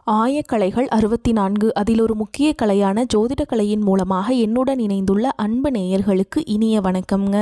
ஆயக்கலைகள் 64 அதில் ஒரு முக்கிய கலையான ஜோதிட கலையின் மூலமாக என்னுடன் இணைந்துள்ள அன்பு நேயர்களுக்கு இனிய வணக்கம்ங்க.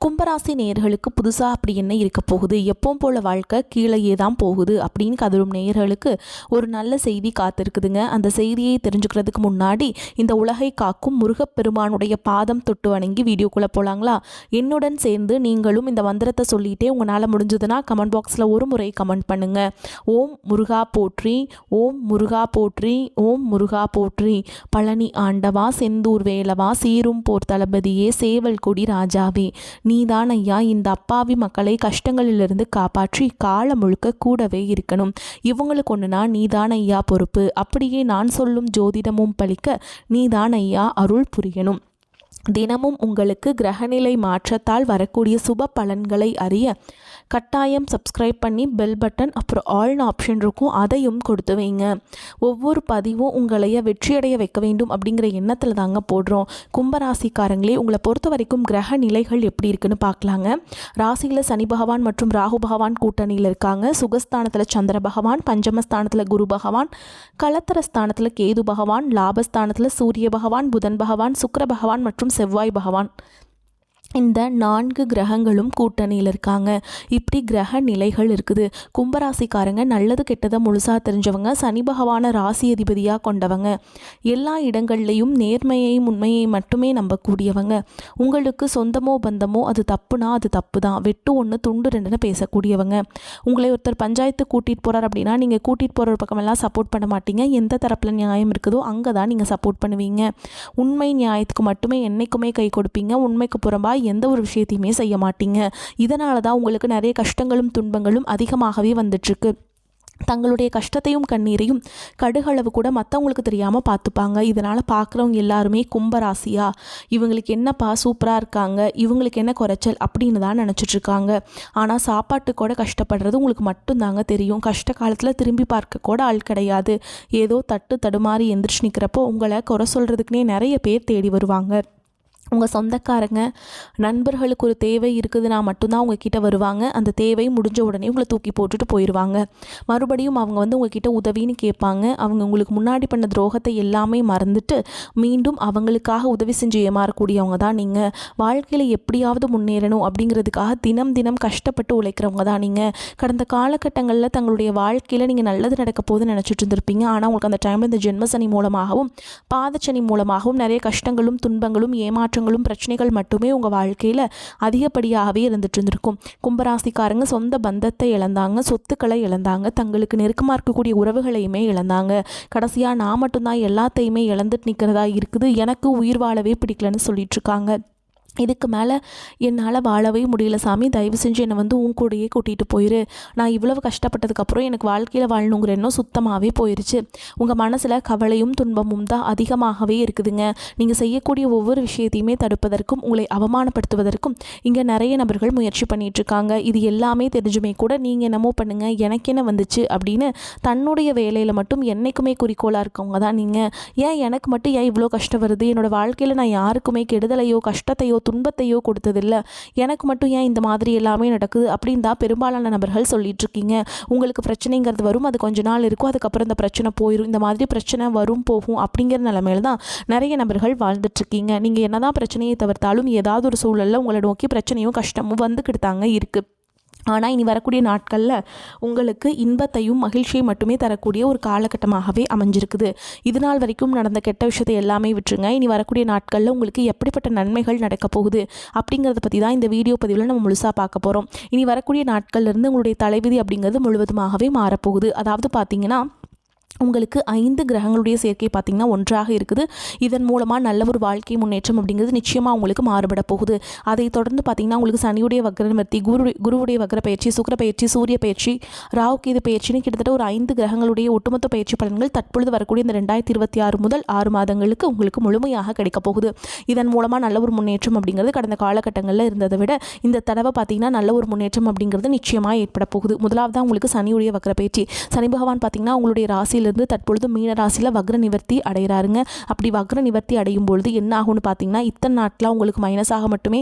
கும்பராசி நேயர்களுக்கு புதுசாக அப்படி என்ன இருக்க போகுது, எப்பவும் போல வாழ்க்கை கீழேயே தான் போகுது அப்படின்னு கதரும் நேயர்களுக்கு ஒரு நல்ல செய்தி காத்திருக்குதுங்க. அந்த செய்தியை தெரிஞ்சுக்கிறதுக்கு முன்னாடி இந்த உலகை காக்கும் முருகப்பெருமானுடைய பாதம் தொட்டு வணங்கி வீடியோக்குள்ளே போகலாங்களா? என்னுடன் சேர்ந்து நீங்களும் இந்த மந்திரத்தை சொல்லிகிட்டே உங்களால் முடிஞ்சதுன்னா கமெண்ட் பாக்ஸில் ஒரு முறை கமெண்ட் பண்ணுங்கள். ஓம் முருகா போற்றி, ஓம் முருகா போற்றி, ஓம் முருகா போற்றி. பழனி ஆண்டவா, செந்தூர் வேலவா, சீரும் போர் தளபதியே, சேவல் கொடி ராஜாவே, நீதான் ஐயா இந்த அப்பாவி மக்களை கஷ்டங்களிலிருந்து காப்பாற்றி காலம் முழுக்க கூடவே இருக்கணும். இவங்களுக்கு ஒன்றுனா நீதான் ஐயா பொறுப்பு. அப்படியே நான் சொல்லும் ஜோதிடமும் பலிக்க நீதான் ஐயா அருள் புரியணும். தினமும் உங்களுக்கு கிரகநிலை மாற்றத்தால் வரக்கூடிய சுப பலன்களை அறிய கட்டாயம் சப்ஸ்கிரைப் பண்ணி பெல் பட்டன் அப்புறம் ஆல்னு ஆப்ஷன் இருக்கும், அதையும் கொடுத்து வைங்க. ஒவ்வொரு பதிவும் உங்களைய வெற்றியடைய வைக்க வேண்டும் அப்படிங்கிற எண்ணத்தில் தாங்க போடுறோம். கும்பராசிக்காரங்களே, உங்களை பொறுத்த வரைக்கும் கிரக நிலைகள் எப்படி இருக்குன்னு பார்க்கலாங்க. ராசியில் சனி பகவான் மற்றும் ராகு பகவான் கூட்டணியில் இருக்காங்க. சுகஸ்தானத்தில் சந்திர பகவான், பஞ்சமஸ்தானத்தில் குரு பகவான், கலத்தரஸ்தானத்தில் கேது பகவான், லாபஸ்தானத்தில் சூரிய பகவான், புதன் பகவான், சுக்கிர பகவான் மற்றும் செவ்வாய் பகவான். இந்த 4 கிரகங்களும் கூட்டணியில் இருக்காங்க. இப்படி கிரக நிலைகள் இருக்குது. கும்பராசிக்காரங்க நல்லது கெட்டதை முழுசாக தெரிஞ்சவங்க, சனி பகவான ராசி அதிபதியாக கொண்டவங்க, எல்லா இடங்கள்லையும் நேர்மையையும் உண்மையை மட்டுமே நம்பக்கூடியவங்க. உங்களுக்கு சொந்தமோ பந்தமோ அது தப்புனா அது தப்பு தான், வெட்டு ஒன்று துண்டு ரெண்டுன்னு பேசக்கூடியவங்க. உங்களை ஒருத்தர் பஞ்சாயத்து கூட்டிகிட்டு போகிறார் அப்படின்னா நீங்கள் கூட்டிகிட்டு போகிற பக்கமெல்லாம் சப்போர்ட் பண்ண மாட்டீங்க. எந்த தரப்பில் நியாயம் இருக்குதோ அங்கே தான் நீங்கள் சப்போர்ட் பண்ணுவீங்க. உண்மை நியாயத்துக்கு மட்டுமே என்றைக்குமே கை கொடுப்பீங்க. உண்மைக்கு புறம்பா எந்த ஒரு விஷயத்தையுமே செய்ய மாட்டீங்க. இதனால தான் உங்களுக்கு நிறைய கஷ்டங்களும் துன்பங்களும் அதிகமாகவே வந்துட்டுருக்கு. தங்களுடைய கஷ்டத்தையும் கண்ணீரையும் கடுகளவு கூட மற்றவங்களுக்கு தெரியாமல் பார்த்துப்பாங்க. இதனால் பார்க்குறவங்க எல்லாருமே கும்பராசியா, இவங்களுக்கு என்னப்பா சூப்பராக இருக்காங்க, இவங்களுக்கு என்ன குறைச்சல் அப்படின்னு தான் நினச்சிட்ருக்காங்க. ஆனால் சாப்பாட்டு கூட கஷ்டப்படுறது உங்களுக்கு மட்டும்தாங்க தெரியும். கஷ்ட காலத்தில் திரும்பி பார்க்க கூட ஆள் கிடையாது. ஏதோ தட்டு தடுமாறி எந்திரிச்சு நிற்கிறப்போ உங்களை குறை சொல்கிறதுக்குனே நிறைய பேர் தேடி வருவாங்க. உங்கள் சொந்தக்காரங்க நண்பர்களுக்கு ஒரு தேவை இருக்குதுன்னா மட்டும்தான் உங்ககிட்ட வருவாங்க. அந்த தேவை முடிஞ்ச உடனே உங்களை தூக்கி போட்டுட்டு போயிடுவாங்க. மறுபடியும் அவங்க உங்ககிட்ட உதவின்னு கேட்பாங்க. அவங்க உங்களுக்கு முன்னாடி பண்ண துரோகத்தை எல்லாமே மறந்துட்டு மீண்டும் அவங்களுக்காக உதவி செஞ்சு ஏமாறக்கூடியவங்க தான் நீங்கள். வாழ்க்கையில் எப்படியாவது முன்னேறணும் அப்படிங்கிறதுக்காக தினம் தினம் கஷ்டப்பட்டு உழைக்கிறவங்க தான் நீங்கள். கடந்த காலகட்டங்களில் தங்களுடைய வாழ்க்கையில் நீங்கள் நல்லது நடக்க போகுதுன்னு நினச்சிட்டு இருந்திருப்பீங்க. ஆனால் உங்களுக்கு அந்த டைமில் இந்த ஜென்மசனி மூலமாகவும் பாதச்சனி மூலமாகவும் நிறைய கஷ்டங்களும் துன்பங்களும் ஏமாற்றங்களும் பிரச்சனைகள் மட்டுமே உங்கள் வாழ்க்கையில் அதிகப்படியாகவே இருந்துட்டு இருந்திருக்கும். கும்பராசிக்காரங்க சொந்த பந்தத்தை இழந்தாங்க, சொத்துக்களை இழந்தாங்க, தங்களுக்கு நெருக்கமாக இருக்கக்கூடிய உறவுகளையுமே இழந்தாங்க. கடைசியாக நான் மட்டும்தான் எல்லாத்தையுமே இழந்துட்டு நிற்கிறதா இருக்குது, எனக்கு உயிர் வாழவே பிடிக்கலன்னு சொல்லிட்டு இருக்காங்க. இதுக்கு மேலே என்னால் வாழவே முடியல சாமி, தயவு செஞ்சு என்னை உன் கூடையே கூட்டிகிட்டு போயிரு. நான் இவ்வளவு கஷ்டப்பட்டதுக்கப்புறம் எனக்கு வாழ்க்கையில் வாழணுங்கிற எண்ணம் சுத்தமாகவே போயிடுச்சு. உங்கள் மனசில் கவலையும் துன்பமும் தான் அதிகமாகவே இருக்குதுங்க. நீங்கள் செய்யக்கூடிய ஒவ்வொரு விஷயத்தையுமே தடுப்பதற்கும் உங்களை அவமானப்படுத்துவதற்கும் இங்கே நிறைய நபர்கள் முயற்சி பண்ணிகிட்ருக்காங்க. இது எல்லாமே தெரிஞ்சுமே கூட நீங்கள் என்னமோ பண்ணுங்கள், எனக்கு என்ன வந்துச்சு அப்படின்னு தன்னுடைய வேலையில் மட்டும் என்றைக்குமே குறிக்கோளாக இருக்கவங்க தான் நீங்கள். ஏன் எனக்கு மட்டும் ஏன் இவ்வளோ கஷ்டம் வருது, என்னோடய வாழ்க்கையில் நான் யாருக்குமே கெடுதலையோ கஷ்டத்தையோ துன்பத்தையோ கொடுத்ததில்ல, எனக்கு மட்டும் ஏன் இந்த மாதிரி எல்லாமே நடக்குது அப்படின்னு தான் பெரும்பாலான நபர்கள் சொல்லிட்டு இருக்கீங்க. உங்களுக்கு பிரச்சனைங்கிறது வரும், அது கொஞ்ச நாள் இருக்கும், அதுக்கப்புறம் இந்த பிரச்சனை போயிடும். இந்த மாதிரி பிரச்சனை வரும் போகும் அப்படிங்கிற நிலைமையில தான் நிறைய நபர்கள் வாழ்ந்துட்டு இருக்கீங்க. நீங்கள் என்னதான் பிரச்சனையை தவிர்த்தாலும் ஏதாவது ஒரு சூழலில் உங்களை நோக்கி பிரச்சனையும் கஷ்டமும் வந்துக்கிட்டு தாங்க இருக்குது. ஆனால் இனி வரக்கூடிய நாட்களில் உங்களுக்கு இன்பத்தையும் மகிழ்ச்சியை மட்டுமே தரக்கூடிய ஒரு காலகட்டமாகவே அமைஞ்சிருக்குது. இது நாள் வரைக்கும் நடந்த கெட்ட விஷயத்தை எல்லாமே விட்டுருங்க. இனி வரக்கூடிய நாட்களில் உங்களுக்கு எப்படிப்பட்ட நன்மைகள் நடக்க போகுது அப்படிங்கிறத பற்றி தான் இந்த வீடியோ பதிவில் நம்ம முழுசாக பார்க்க போகிறோம். இனி வரக்கூடிய நாட்கள்லேருந்து உங்களுடைய தலைவிதி அப்படிங்கிறது முழுவதுமாகவே மாறப்போகுது. அதாவது பார்த்திங்கன்னா உங்களுக்கு 5 கிரகங்களுடைய சேர்க்கை பார்த்திங்கன்னா ஒன்றாக இருக்குது. இதன் மூலமாக நல்ல ஒரு வாழ்க்கை முன்னேற்றம் அப்படிங்கிறது நிச்சயமாக உங்களுக்கு மாறுபட போகுது. அதை தொடர்ந்து பார்த்திங்கன்னா உங்களுக்கு சனியுடைய வக்ர நிவர்த்தி, குருவுடைய வக்ர பயிற்சி, சுக்கிர பயிற்சி, சூரிய பயிற்சி, ராகு கேது பயிற்சின்னு கிட்டத்தட்ட ஒரு 5 கிரகங்களுடைய ஒட்டுமொத்த பயிற்சி பலன்கள் தற்பொழுது வரக்கூடிய இந்த 2026 முதல் 6 மாதங்களுக்கு உங்களுக்கு முழுமையாக கிடைக்க போகுது. இதன் மூலமாக நல்ல ஒரு முன்னேற்றம் அப்படிங்கிறது கடந்த காலகட்டங்களில் இருந்ததை விட இந்த தடவை பார்த்திங்கன்னா நல்ல ஒரு முன்னேற்றம் அப்படிங்கிறது நிச்சயமாக ஏற்பட போகுது. முதலாவது உங்களுக்கு சனியுடைய வக்ர பயிற்சி. சனி பகவான் பார்த்திங்கன்னா உங்களுடைய ராசியில் ராசியிலிருந்து தற்பொழுது மீன ராசியில் வக்ர நிவர்த்தி அடைகிறாருங்க. அப்படி வக்ர நிவர்த்தி அடையும் பொழுது என்ன ஆகும்னு பார்த்தீங்கன்னா, இத்தனை நாட்களாக உங்களுக்கு மைனஸாக மட்டுமே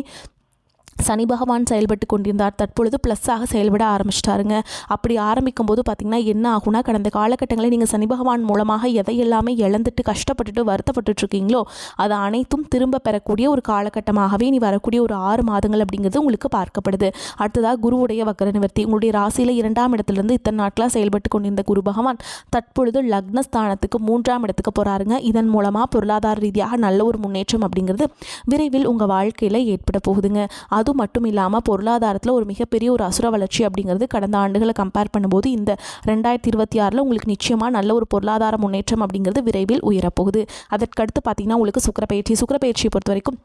சனி பகவான் செயல்பட்டு கொண்டிருந்தார். தற்பொழுது ப்ளஸ்ஸாக செயல்பட ஆரம்பிச்சிட்டாருங்க. அப்படி ஆரம்பிக்கும் போது பார்த்திங்கன்னா என்ன ஆகுனா, கடந்த காலகட்டங்களில் நீங்கள் சனி பகவான் மூலமாக எதையெல்லாமே இழந்துட்டு கஷ்டப்பட்டுட்டு வருத்தப்பட்டுருக்கீங்களோ அதை அனைத்தும் திரும்ப பெறக்கூடிய ஒரு காலகட்டமாகவே நீ வரக்கூடிய ஒரு 6 மாதங்கள் அப்படிங்கிறது உங்களுக்கு பார்க்கப்படுது. அடுத்ததாக குருவுடைய வக்கர நிவர்த்தி. உங்களுடைய ராசியில் 2ஆம் இடத்துலேருந்து இத்தனை நாட்களாக செயல்பட்டு கொண்டிருந்த குரு பகவான் தற்பொழுது லக்னஸ்தானத்துக்கு 3ஆம் இடத்துக்கு போகிறாருங்க. இதன் மூலமாக பொருளாதார ரீதியாக நல்ல ஒரு முன்னேற்றம் அப்படிங்கிறது விரைவில் உங்கள் வாழ்க்கையில் ஏற்பட போகுதுங்க. அது மட்டும் இல்லாமல் பொருளாதாரத்தில் ஒரு மிகப்பெரிய ஒரு அசுர வளர்ச்சி அப்படிங்கிறது கடந்த ஆண்டுகளை கம்பேர் பண்ணும்போது இந்த 2026 உங்களுக்கு நிச்சயமாக நல்ல ஒரு பொருளாதார முன்னேற்றம் அப்படிங்கிறது விரைவில் உயரப்போகுது. அதற்கடுத்து பார்த்திங்கன்னா உங்களுக்கு சுக்கிரப்பெயர்ச்சியை பொறுத்த வரைக்கும்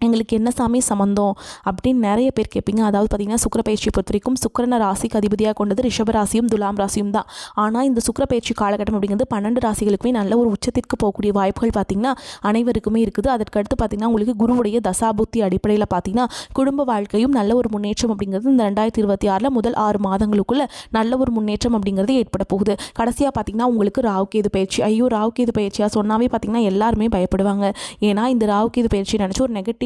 எங்களுக்கு என்ன சாமி சம்மந்தம் அப்படின்னு நிறைய பேர் கேட்பீங்க. அதாவது பார்த்திங்கன்னா சுக்கிரப்பெயர்ச்சியை பொறுத்த வரைக்கும் சுக்கிரன ராசிக்கு அதிபதியாக கொண்டது ரிஷப ராசியும் துலாம் ராசியும் தான். ஆனால் இந்த சுக்கிரப்பெயர்ச்சி காலகட்டம் அப்படிங்கிறது 12 ராசிகளுக்குமே நல்ல ஒரு உச்சத்திற்கு போகக்கூடிய வாய்ப்புகள் பார்த்திங்கன்னா அனைவருக்குமே இருக்குது. அதற்கடுத்து பார்த்திங்கன்னா உங்களுக்கு குருவுடைய தசாபுத்தி அடிப்படையில் பார்த்திங்கன்னா குடும்ப வாழ்க்கையும் நல்ல ஒரு முன்னேற்றம் அப்படிங்கிறது இந்த 2026 முதல் 6 மாதங்களுக்குள்ள நல்ல ஒரு முன்னேற்றம் அப்படிங்கிறது ஏற்பட போகுது. கடைசியாக பார்த்திங்கன்னா உங்களுக்கு ராகுகேது பயிற்சி. ஐயோ ராகுகேது பயிற்சியாக சொன்னாவே பார்த்திங்கன்னா எல்லாருமே பயப்படுவாங்க. ஏன்னா இந்த ராகுகேது பயிற்சி நினச்சி ஒரு நெகட்டிவான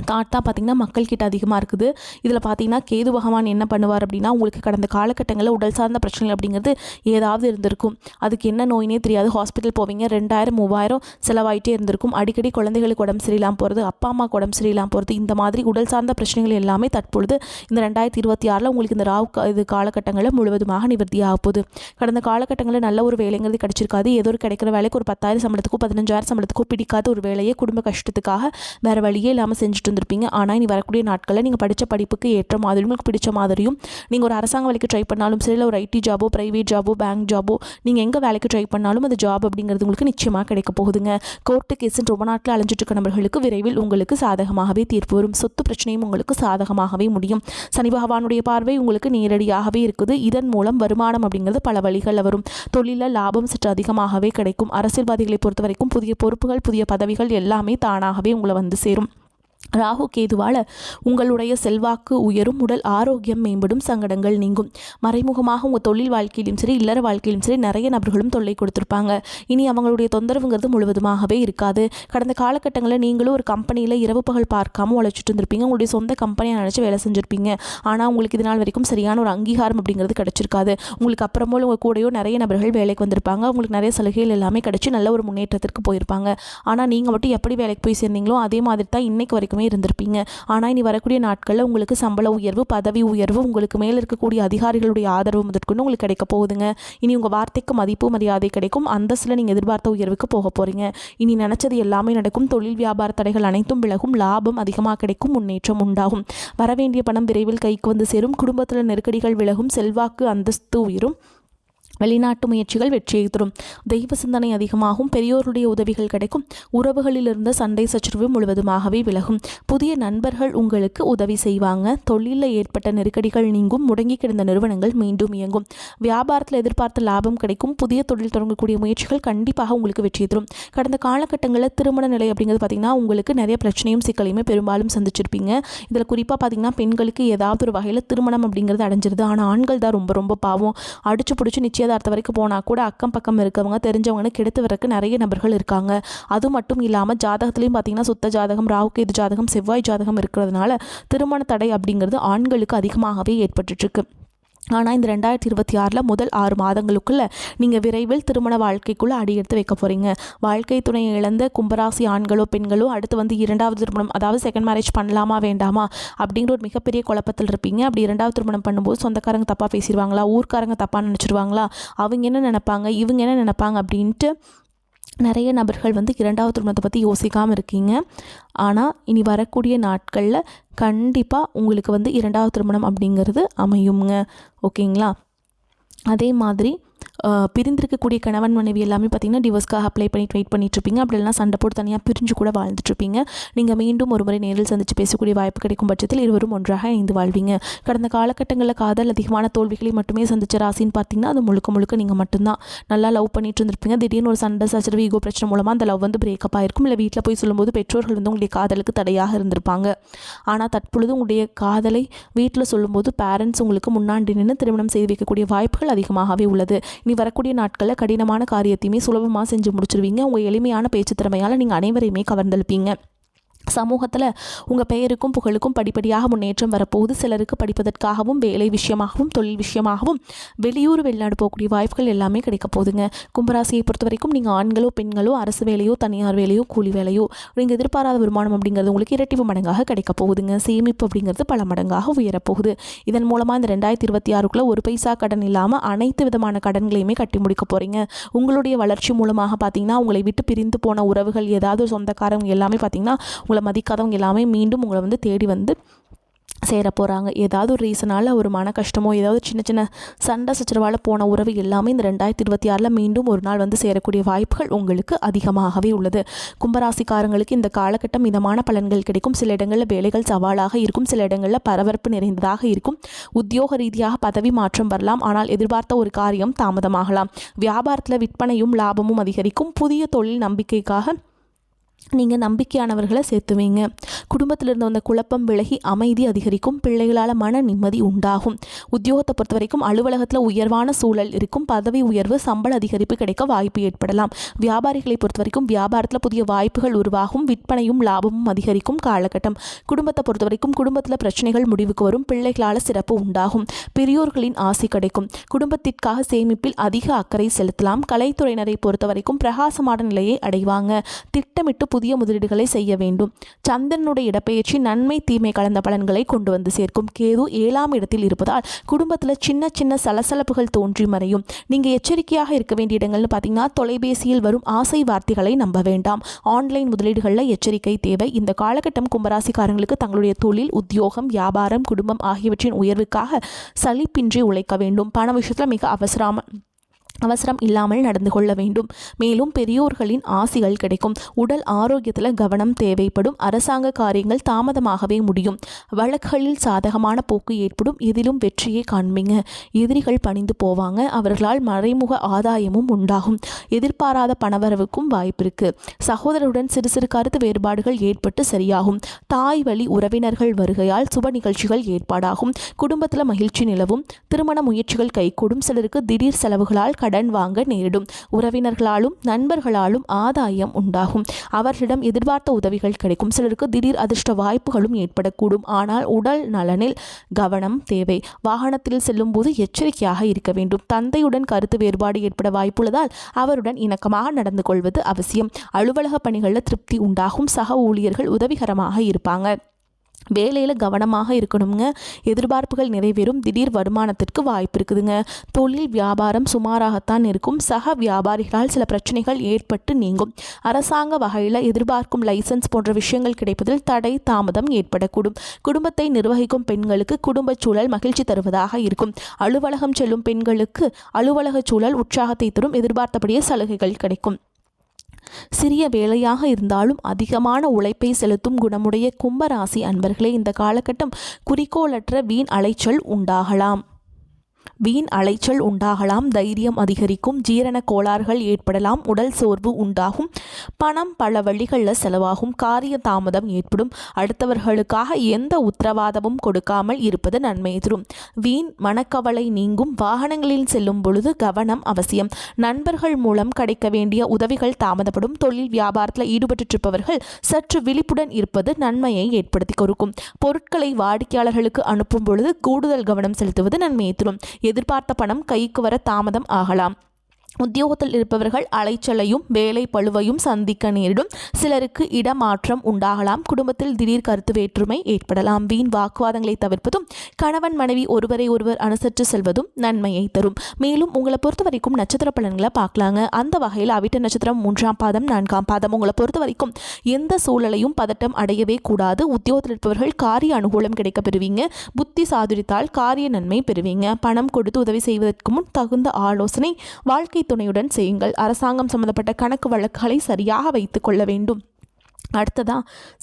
தாட் தான் பார்த்திங்கன்னா மக்கள்கிட்ட அதிகமாக இருக்குது. இதில் பார்த்திங்கன்னா கேது பகவான் என்ன பண்ணுவார் அப்படின்னா, உங்களுக்கு கடந்த காலகட்டங்களில் உடல் சார்ந்த பிரச்சனைகள் அப்படிங்கிறது ஏதாவது இருந்திருக்கும். அதுக்கு என்ன நோயினே தெரியாது. ஹாஸ்பிட்டல் போவீங்க, 2000 3000 செலவாயிட்டே இருந்திருக்கும். அடிக்கடி குழந்தைகளுக்கு உடம்பு சரியில்லாமல் போகிறது, அப்பா அம்மாவுக்கு உடம்பு சரியில்லாமல் போகிறது, இந்த மாதிரி உடல் சார்ந்த பிரச்சனைகள் எல்லாமே தற்பொழுது இந்த 2026 உங்களுக்கு இந்த இது காலகட்டங்களில் முழுவதுமாக நிவர்த்தியாக போகுது. கடந்த காலகட்டங்களில் நல்ல ஒரு வேலைங்கிறது கிடைச்சிருக்காது. ஏதோ ஒரு கிடைக்கிற வேலைக்கு ஒரு 10,000 சம்பளத்துக்கோ 15,000 சம்பளத்துக்கோ பிடிக்காத ஒரு வேலையை குடும்ப கஷ்டத்துக்காக வேறு வழியே இல்லாமல் செஞ்சுட்டு இருந்திருப்பீங்க. ஆனால் இனி வரக்கூடிய நாட்களில் நீங்கள் படித்த படிப்புக்கு ஏற்ற மாதிரியும் உங்களுக்கு பிடிச்ச மாதிரியும் நீங்கள் ஒரு அரசாங்க வேலைக்கு ட்ரை பண்ணாலும் சரி, இல்லை ஒரு ஐடி ஜாபோ ப்ரைவேட் ஜாபோ பேங்க் ஜாபோ நீங்கள் எங்கே வேலைக்கு ட்ரை பண்ணாலும் அந்த ஜாப் அப்படிங்கிறது உங்களுக்கு நிச்சயமாக கிடைக்க போகுதுங்க. கோர்ட்டு கேஸுன்னு ரொம்ப நாட்டில் அலைஞ்சிட்டு இருக்க நபர்களுக்கு விரைவில் உங்களுக்கு சாதகமாகவே தீர்ப்பு வரும். சொத்து பிரச்சனையும் உங்களுக்கு சாதகமாகவே முடியும். சனி பகவானுடைய பார்வை உங்களுக்கு நேரடியாகவே இருக்குது. இதன் மூலம் வருமானம் அப்படிங்கிறது பல வழிகளில் வரும். தொழிலில் லாபம் சற்று அதிகமாகவே கிடைக்கும். அரசியல்வாதிகளை பொறுத்த வரைக்கும் புதிய பொறுப்புகள் புதிய பதவிகள் எல்லாமே தானாகவே உங்களை வந்து சேரும். ராகு கேதுவால் உங்களுடைய செல்வாக்கு உயரும், உடல் ஆரோக்கியம் மேம்படும், சங்கடங்கள் நீங்கும். மறைமுகமாக உங்கள் தொழில் வாழ்க்கையிலும் சரி இல்லற வாழ்க்கையிலும் சரி நிறைய நபர்களும் தொல்லை கொடுத்துருப்பாங்க. இனி அவங்களுடைய தொந்தரவுங்கிறது முழுவதுமாகவே இருக்காது. கடந்த காலகட்டங்களில் நீங்களும் ஒரு கம்பெனியில் இரவு பகல் பார்க்காம உழைச்சிட்டு இருந்திருப்பீங்க. உங்களுடைய சொந்த கம்பெனியை நினச்சி வேலை செஞ்சுருப்பீங்க. ஆனால் உங்களுக்கு இது நாள் வரைக்கும் சரியான ஒரு அங்கீகாரம் அப்படிங்கிறது கிடச்சிருக்காது. உங்களுக்கு அப்புறமோ உங்கள் கூடயோ நிறைய நபர்கள் வேலைக்கு வந்திருப்பாங்க. உங்களுக்கு நிறைய சலுகைகள் எல்லாமே கிடச்சி நல்ல ஒரு முன்னேற்றத்திற்கு போயிருப்பாங்க. ஆனால் நீங்கள் மட்டும் எப்படி வேலைக்கு போய் சேர்ந்தீங்களோ அதே மாதிரி தான் இன்னைக்கு வரைக்கும் இருந்திருப்பீங்க. ஆனால் இனி வரக்கூடிய நாட்களில் உங்களுக்கு சம்பள உயர்வு பதவி உயர்வு உங்களுக்கு மேலே இருக்கக்கூடிய அதிகாரிகளுடைய ஆதரவு முதற்கொண்டு உங்களுக்கு கிடைக்க போகுதுங்க. இனி உங்கள் வார்த்தைக்கு மதிப்பு மரியாதை கிடைக்கும். அந்தஸ்தில் நீங்கள் எதிர்பார்த்த உயர்வுக்கு போக போகிறீங்க. இனி நினச்சது எல்லாமே நடக்கும். தொழில் வியாபார தடைகள் அனைத்தும் விலகும். லாபம் அதிகமாக கிடைக்கும். முன்னேற்றம் உண்டாகும். வரவேண்டிய பணம் விரைவில் கைக்கு வந்து சேரும். குடும்பத்தில் நெருக்கடிகள் விலகும். செல்வாக்கு அந்தஸ்து உயரும். வெளிநாட்டு முயற்சிகள் வெற்றியை தரும். தெய்வ சிந்தனை அதிகமாகும். பெரியோருடைய உதவிகள் கிடைக்கும். உறவுகளில் இருந்த சண்டை சச்சரவு முழுவதுமாகவே விலகும். புதிய நண்பர்கள் உங்களுக்கு உதவி செய்வாங்க. தொழிலில் ஏற்பட்ட நெருக்கடிகள் நீங்கும். முடங்கி கிடந்த நிறுவனங்கள் மீண்டும் இயங்கும். வியாபாரத்தில் எதிர்பார்த்த லாபம் கிடைக்கும். புதிய தொழில் தொடங்கக்கூடிய முயற்சிகள் கண்டிப்பாக உங்களுக்கு வெற்றியை தரும். கடந்த காலகட்டங்களில் திருமண நிலை அப்படிங்கிறது பார்த்திங்கன்னா உங்களுக்கு நிறைய பிரச்சனையும் சிக்கலையுமே பெரும்பாலும் சந்திச்சிருப்பீங்க. இதில் குறிப்பாக பார்த்திங்கன்னா பெண்களுக்கு ஏதாவது ஒரு வகையில் திருமணம் அப்படிங்கிறது அடைஞ்சிருது. ஆனால் ஆண்கள் தான் ரொம்ப ரொம்ப பாவம். அடிச்சு பிடிச்சி நிச்சயதார்த்த வரைக்கும் போனால் கூட அக்கம் பக்கம் இருக்கவங்க தெரிஞ்சவங்கன்னு கெடுத்து வரக்கு நிறைய நபர்கள் இருக்காங்க. அது மட்டும் இல்லாமல் ஜாதகத்துலேயும் பார்த்தீங்கன்னா சுத்த ஜாதகம் ராகுகேது ஜாதகம் செவ்வாய் ஜாதகம் இருக்கிறதுனால திருமண தடை அப்படிங்கிறது ஆண்களுக்கு அதிகமாகவே ஏற்பட்டுருக்கு. ஆனால் இந்த 2026 முதல் 6 மாதங்களுக்குள்ளே நீங்கள் விரைவில் திருமண வாழ்க்கைக்குள்ளே அடியெடுத்து வைக்க போகிறீங்க. வாழ்க்கை துணையை இழந்த கும்பராசி ஆண்களோ பெண்களோ அடுத்து வந்து 2வது திருமணம் அதாவது செகண்ட் மேரேஜ் பண்ணலாமா வேண்டாமா அப்படிங்கிற ஒரு மிகப்பெரிய குழப்பத்தில் இருப்பீங்க. அப்படி 2வது திருமணம் பண்ணும்போது சொந்தக்காரங்க தப்பாக பேசிடுவாங்களா, ஊர்க்காரங்க தப்பாக நினச்சிருவாங்களா, அவங்க என்ன நினைப்பாங்க இவங்க என்ன நினைப்பாங்க அப்படின்ட்டு நிறைய நபர்கள் வந்து 2வது திருமணத்தை பற்றி யோசிக்காமல் இருக்கீங்க. ஆனால் இனி வரக்கூடிய நாட்களில் கண்டிப்பாக உங்களுக்கு வந்து 2வது திருமணம் அப்படிங்கிறது அமையுங்க. ஓகேங்களா? அதே மாதிரி பிரிந்திருக்கக்கூடிய கணவன் மனைவி எல்லாமே பார்த்திங்கன்னா டிவோர்ஸ்க்காக அப்ளை பண்ணிட்டு வெயிட் பண்ணிட்டுருப்பீங்க. அப்படி இல்லைனா சண்டை போட்டு தனியாக பிரிஞ்சு கூட வாழ்ந்துட்டுருப்பீங்க. நீங்கள் மீண்டும் ஒரு முறை நேரில் சந்தித்து பேசக்கூடிய வாய்ப்பு கிடைக்கும் பட்சத்தில் இருவரும் ஒன்றாக இணைந்து வாழ்வீங்க. கடந்த காலகட்டங்களில் காதல் அதிகமான தோல்விகளை மட்டுமே சந்திச்ச ராசின்னு பார்த்தீங்கன்னா அது முழுக்க நீங்கள் மட்டும்தான். நல்லா லவ் பண்ணிட்டு இருந்திருப்பீங்க. திடீர்னு ஒரு சண்டை சச்சரவு ஈகோ பிரச்சனை மூலமாக அந்த லவ் வந்து பிரேக்கப் ஆகிருக்கும். இல்லை வீட்டில் போய் சொல்லும்போது பெற்றோர்கள் வந்து உங்களுடைய காதலுக்கு தடையாக இருந்திருப்பாங்க. ஆனால் தற்பொழுது உங்களுடைய காதலை வீட்டில் சொல்லும்போது பேரண்ட்ஸ் உங்களுக்கு முன்னாடி நின்று திருமணம் செய்து வைக்கக்கூடிய வாய்ப்புகள் அதிகமாகவே உள்ளது. இனி வரக்கூடிய நாட்களில் கடினமான காரியத்தையுமே சுலபமாக செஞ்சு முடிச்சிருவீங்க. உங்கள் எளிமையான பேச்சு திறமையால் நீங்கள் அனைவரையுமே கவர்ந்தெழுப்பீங்க. சமூகத்தில் உங்கள் பெயருக்கும் புகழுக்கும் படிப்படியாக முன்னேற்றம் வரப்போகுது. சிலருக்கு படிப்பதற்காகவும் வேலை விஷயமாகவும் தொழில் விஷயமாகவும் வெளியூர் வெளிநாடு போகக்கூடிய வாய்ப்புகள் எல்லாமே கிடைக்க போகுதுங்க. கும்பராசியை பொறுத்த வரைக்கும் நீங்கள் ஆண்களோ பெண்களோ அரசு வேலையோ தனியார் வேலையோ கூலி வேலையோ நீங்கள் எதிர்பாராத வருமானம் அப்படிங்கிறது உங்களுக்கு இரட்டிப்பு மடங்காக கிடைக்க போகுதுங்க. சேமிப்பு அப்படிங்கிறது பல மடங்காக உயரப்போகுது. இதன் மூலமாக இந்த 2026க்குள்ள ஒரு பைசா கடன் இல்லாமல் அனைத்து விதமான கடன்களையுமே கட்டி முடிக்க போகிறீங்க. உங்களுடைய வளர்ச்சி மூலமாக பார்த்தீங்கன்னா உங்களை விட்டு பிரிந்து போன உறவுகள் ஏதாவது சொந்தக்காரங்க எல்லாமே பார்த்தீங்கன்னா உங்களை மதிக்காதவங்க எல்லாமே மீண்டும் உங்களை தேடி சேர போகிறாங்க. ஏதாவது ஒரு ரீசனால் ஒரு மன கஷ்டமோ ஏதாவது சின்ன சின்ன சண்டை சச்சரவால் போன உறவு எல்லாமே இந்த 2026 மீண்டும் ஒரு நாள் சேரக்கூடிய வாய்ப்புகள் உங்களுக்கு அதிகமாகவே உள்ளது. கும்பராசிக்காரங்களுக்கு இந்த காலகட்டம் மிதமான பலன்கள் கிடைக்கும். சில இடங்களில் வேலைகள் சவாலாக இருக்கும், சில இடங்களில் பரபரப்பு நிறைந்ததாக இருக்கும். உத்தியோக ரீதியாக பதவி மாற்றம் வரலாம், ஆனால் எதிர்பார்த்த ஒரு காரியம் தாமதமாகலாம். வியாபாரத்தில் விற்பனையும் லாபமும் அதிகரிக்கும். புதிய தொழில் நம்பிக்கைக்காக நீங்கள் நம்பிக்கையானவர்களை சேர்த்துவீங்க. குடும்பத்திலிருந்து வந்த குழப்பம் விலகி அமைதி அதிகரிக்கும். பிள்ளைகளால் மன நிம்மதி உண்டாகும். உத்தியோகத்தை பொறுத்த வரைக்கும் அலுவலகத்தில் உயர்வான சூழல் இருக்கும். பதவி உயர்வு சம்பள அதிகரிப்பு கிடைக்க வாய்ப்பு ஏற்படலாம். வியாபாரிகளை பொறுத்த வரைக்கும் வியாபாரத்தில் புதிய வாய்ப்புகள் உருவாகும். விற்பனையும் லாபமும் அதிகரிக்கும் காலகட்டம். குடும்பத்தை பொறுத்த வரைக்கும் குடும்பத்தில் பிரச்சனைகள் முடிவுக்கு வரும். பிள்ளைகளால் சிறப்பு உண்டாகும். பெரியோர்களின் ஆசி கிடைக்கும். குடும்பத்திற்காக சேமிப்பில் அதிக அக்கறை செலுத்தலாம். கலைத்துறையினரை பொறுத்த வரைக்கும் பிரகாசமான நிலையை அடைவாங்க. திட்டமிட்டு புதிய முதலீடுகளை செய்ய வேண்டும். சந்திரனுடைய இடப்பெயர்ச்சி நன்மை தீமை கலந்த பலன்களை கொண்டு வந்து சேர்க்கும். கேது 7ஆம் இடத்தில் இருப்பதால் குடும்பத்தில் சின்ன சின்ன சலசலப்புகள் தோன்றி மறையும். நீங்கள் எச்சரிக்கையாக இருக்க வேண்டிய இடங்கள்னு பார்த்தீங்கன்னா தொலைபேசியில் வரும் ஆசை வார்த்தைகளை நம்ப வேண்டாம். ஆன்லைன் முதலீடுகளில் எச்சரிக்கை தேவை. இந்த காலகட்டம் கும்பராசிக்காரங்களுக்கு தங்களுடைய தொழில், உத்தியோகம், வியாபாரம், குடும்பம் ஆகியவற்றின் உயர்வுக்காக சலிப்பின்றி உழைக்க வேண்டும். பண விஷயத்தில் மிக அவசரம் இல்லாமல் நடந்து கொள்ள வேண்டும். மேலும் பெரியோர்களின் ஆசிகள் கிடைக்கும். உடல் ஆரோக்கியத்தில் கவனம் தேவைப்படும். அரசாங்க காரியங்கள் தாமதமாகவே முடியும். வழக்குகளில் சாதகமான போக்கு ஏற்படும். இதிலும் வெற்றியை காண்பீங்க. எதிரிகள் பணிந்து போவாங்க. அவர்களால் மறைமுக ஆதாயமும் உண்டாகும். எதிர்பாராத பணவரவுக்கும் வாய்ப்பு இருக்கு. சகோதரருடன் சிறு சிறு கருத்து வேறுபாடுகள் ஏற்பட்டு சரியாகும். தாய் வழி உறவினர்கள் வருகையால் சுப நிகழ்ச்சிகள் ஏற்பாடாகும். குடும்பத்தில் மகிழ்ச்சி நிலவும். திருமண முயற்சிகள் கைகூடும். சிலருக்கு திடீர் செலவுகளால் கடன் வாங்க நேரிடும். உறவினர்களாலும் நண்பர்களாலும் ஆதாயம் உண்டாகும். அவர்களிடம் எதிர்பார்த்த உதவிகள் கிடைக்கும். சிலருக்கு திடீர் அதிர்ஷ்ட வாய்ப்புகளும் ஏற்படக்கூடும். ஆனால் உடல் நலனில் கவனம் தேவை. வாகனத்தில் செல்லும் போது எச்சரிக்கையாக இருக்க வேண்டும். தந்தையுடன் கருத்து வேறுபாடு ஏற்பட வாய்ப்புள்ளதால் அவருடன் இணக்கமாக நடந்து கொள்வது அவசியம். அலுவலக பணிகளில் திருப்தி உண்டாகும். சக ஊழியர்கள் உதவிகரமாக இருப்பாங்க. வேலையில் கவனமாக இருக்கணுங்க. எதிர்பார்ப்புகள் நிறைவேறும். திடீர் வருமானத்திற்கு வாய்ப்பு இருக்குதுங்க. தொழில் வியாபாரம் சுமாராகத்தான் இருக்கும். சக வியாபாரிகளால் சில பிரச்சனைகள் ஏற்பட்டு நீங்கும். அரசாங்க வகையில் எதிர்பார்க்கும் லைசன்ஸ் போன்ற விஷயங்கள் கிடைப்பதில் தடை தாமதம் ஏற்படக்கூடும். குடும்பத்தை நிர்வகிக்கும் பெண்களுக்கு குடும்ப சூழல் மகிழ்ச்சி தருவதாக இருக்கும். அலுவலகம் செல்லும் பெண்களுக்கு அலுவலக சூழல் உற்சாகத்தை தரும். எதிர்பார்த்தபடியே சலுகைகள் கிடைக்கும். சிறிய வேலையாக இருந்தாலும் அதிகமான உழைப்பை செலுத்தும் குணமுடைய கும்பராசி அன்பர்களே, இந்த காலகட்டம் குறிக்கோளற்ற வீண் அலைச்சல் உண்டாகலாம். தைரியம் அதிகரிக்கும். ஜீரண கோளாறுகள் ஏற்படலாம். உடல் சோர்வு உண்டாகும். பணம் பல வழிகளில் செலவாகும். காரிய தாமதம் ஏற்படும். அடுத்தவர்களுக்காக எந்த உத்தரவாதமும் கொடுக்காமல் இருப்பது நன்மை தரும். வீண் மனக்கவலை நீங்கும். வாகனங்களில் செல்லும் பொழுது கவனம் அவசியம். நண்பர்கள் மூலம் கிடைக்க வேண்டிய உதவிகள் தாமதப்படும். தொழில் வியாபாரத்தில் ஈடுபட்டிருப்பவர்கள் சற்று விழிப்புடன் இருப்பது நன்மையை ஏற்படுத்தி கொடுக்கும். பொருட்களை வாடிக்கையாளர்களுக்கு அனுப்பும் பொழுது கூடுதல் கவனம் செலுத்துவது நன்மையை தரும். எதிர்பார்த்த பணம் கைக்கு வர தாமதம் ஆகலாம். உத்தியோகத்தில் இருப்பவர்கள் அலைச்சலையும் வேலை பளுவையும் சந்திக்க நேரிடும். சிலருக்கு இடமாற்றம் உண்டாகலாம். குடும்பத்தில் திடீர் கருத்து வேற்றுமை ஏற்படலாம். வீண் வாக்குவாதங்களை தவிர்ப்பதும் கணவன் மனைவி ஒருவரை ஒருவர் அனுசரித்து செல்வதும் நன்மையை தரும். மேலும் உங்களை பொறுத்த வரைக்கும் நட்சத்திர பலன்களை பார்க்கலாங்க. அந்த வகையில் அவிட்ட நட்சத்திரம் 3ஆம் பாதம் 4ஆம் பாதம். உங்களை பொறுத்த வரைக்கும் எந்த சூழலையும் பதட்டம் அடையவே கூடாது. உத்தியோகத்தில் இருப்பவர்கள் காரிய அனுகூலம் கிடைக்க பெறுவீங்க. புத்தி சாதுரித்தால் காரிய நன்மை பெறுவீங்க. பணம் கொடுத்து உதவி செய்வதற்கு முன் தகுந்த ஆலோசனை வாழ்க்கை துணையுடன் செய்யுங்கள். அரசாங்கம் சம்பந்தப்பட்ட கணக்கு வழக்குகளை சரியாக வைத்துக் கொள்ள வேண்டும். அடுத்ததா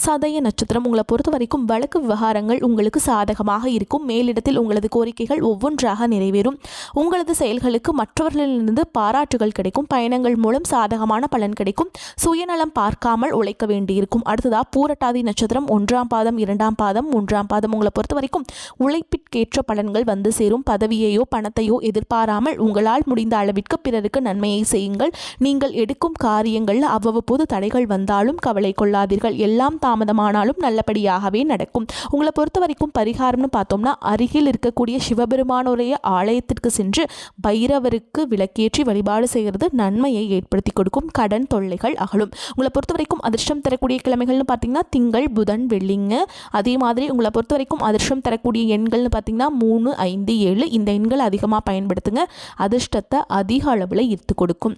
சதய நட்சத்திரம். உங்களை பொறுத்த வரைக்கும் வழக்கு விவகாரங்கள் உங்களுக்கு சாதகமாக இருக்கும். மேலிடத்தில் உங்களது கோரிக்கைகள் ஒவ்வொன்றாக நிறைவேறும். உங்களது செயல்களுக்கு மற்றவர்களிலிருந்து பாராட்டுகள் கிடைக்கும். பயணங்கள் மூலம் சாதகமான பலன் கிடைக்கும். சுயநலம் பார்க்காமல் உழைக்க வேண்டியிருக்கும். அடுத்ததா பூரட்டாதி நட்சத்திரம். 1ஆம் பாதம் 2ஆம் பாதம் 3ஆம் பாதம். உங்களை பொறுத்த வரைக்கும் உழைப்பிற்கேற்ற பலன்கள் வந்து சேரும். பதவியையோ பணத்தையோ எதிர்பாராமல் உங்களால் முடிந்த அளவிற்கு பிறருக்கு நன்மையை செய்யுங்கள். நீங்கள் எடுக்கும் காரியங்களில் அவ்வப்போது தடைகள் வந்தாலும் கவலை கொள்ளாதீர்கள். கொள்ளாதீர்கள். எல்லாம் தாமதமானாலும் நல்லபடியாகவே நடக்கும். உங்களை பொறுத்த வரைக்கும் பரிகாரம்னு பார்த்தோம்னா, அருகில் இருக்கக்கூடிய சிவபெருமானுடைய ஆலயத்திற்கு சென்று பைரவருக்கு விளக்கேற்றி வழிபாடு செய்கிறது நன்மையை ஏற்படுத்தி கொடுக்கும். கடன் தொல்லைகள் அகலும். உங்களை பொறுத்த வரைக்கும் அதிர்ஷ்டம் தரக்கூடிய கிழமைகள்னு பார்த்தீங்கன்னா திங்கள், புதன், வெள்ளிங்க. அதே மாதிரி உங்களை பொறுத்த வரைக்கும் அதிர்ஷ்டம் தரக்கூடிய எண்கள்னு பார்த்தீங்கன்னா 3, 5, 7. இந்த எண்கள் அதிகமாக பயன்படுத்துங்க. அதிர்ஷ்டத்தை அதிக அளவில் ஈர்த்து கொடுக்கும்.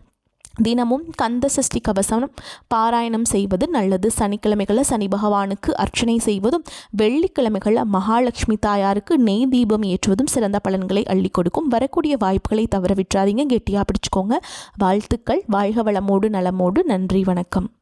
தினமும் கந்த சஷ்டி கவசம் பாராயணம் செய்வது நல்லது. சனிக்கிழமைகளில் சனி பகவானுக்கு அர்ச்சனை செய்வதும், வெள்ளிக்கிழமைகளில் மகாலட்சுமி தாயாருக்கு நெய் தீபம் ஏற்றுவதும் சிறந்த பலன்களை அள்ளி கொடுக்கும். வரக்கூடிய வாய்ப்புகளை தவற விட்டுறாதீங்க. கெட்டியாக பிடிச்சுக்கோங்க. வாழ்த்துக்கள். வாழ்க வளமோடு நலமோடு. நன்றி, வணக்கம்.